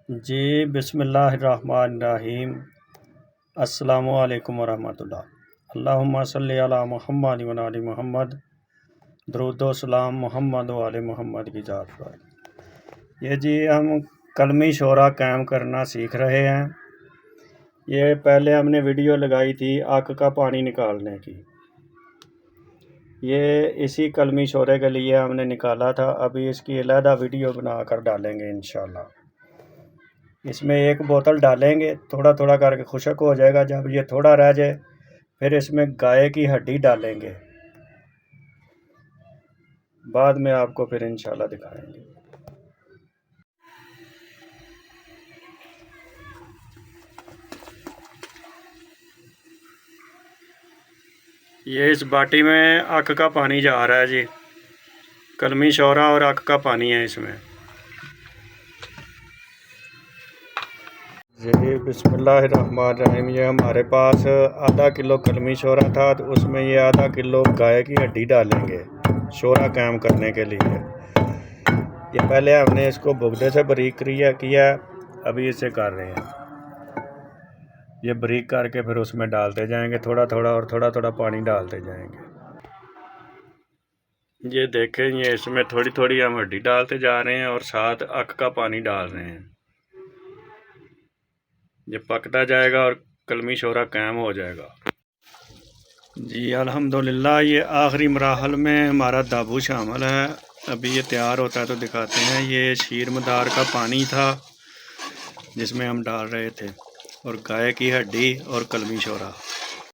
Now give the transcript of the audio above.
जी बिस्मिल्लाहिर्रहमानिर्रहीम। अस्सलामुअलैकुम वरहमतुल्लाह। अल्लाहुम्मा सल्ली अला मुहम्मद व आलि मुहम्मद। दरूदो सलाम मोहम्मद व आले मोहम्मद की जात पर। ये जी हम कलमी शोरा कायम करना सीख रहे हैं। ये पहले हमने वीडियो लगाई थी आग का पानी निकालने की। ये इसी कलमी शोरे के लिए हमने निकाला था। अभी इसकी अलहदा वीडियो बना कर डालेंगे इंशाल्लाह। इसमें एक बोतल डालेंगे, थोड़ा थोड़ा करके खुशक हो जाएगा। जब ये थोड़ा रह जाए फिर इसमें गाय की हड्डी डालेंगे। बाद में आपको फिर इंशाल्लाह दिखाएंगे। ये इस बाटी में आग का पानी जा रहा है जी। कलमी शोरा और आग का पानी है इसमें। जी बिस्मिल्लाहिर्रहमानिर्रहीम। ये हमारे पास आधा किलो कलमी शोरा था, तो उसमें ये आधा किलो गाय की हड्डी डालेंगे शोरा कायम करने के लिए। ये पहले हमने इसको भुगदे से बारीक किया, अभी इसे कर रहे हैं। ये बारीक करके फिर उसमें डालते जाएंगे थोड़ा थोड़ा, और थोड़ा थोड़ा पानी डालते जाएंगे। ये देखें, ये इसमें थोड़ी थोड़ी हम हड्डी डालते जा रहे हैं और साथ आग का पानी डाल रहे हैं। ये पकता जाएगा और कलमी शोरा कायम हो जाएगा। जी अल्हम्दुलिल्लाह। ये आखिरी मराहल में हमारा दाबू शामिल है। अभी ये तैयार होता है तो दिखाते हैं। ये शीर मदार का पानी था जिसमें हम डाल रहे थे, और गाय की हड्डी और कलमी शोरा।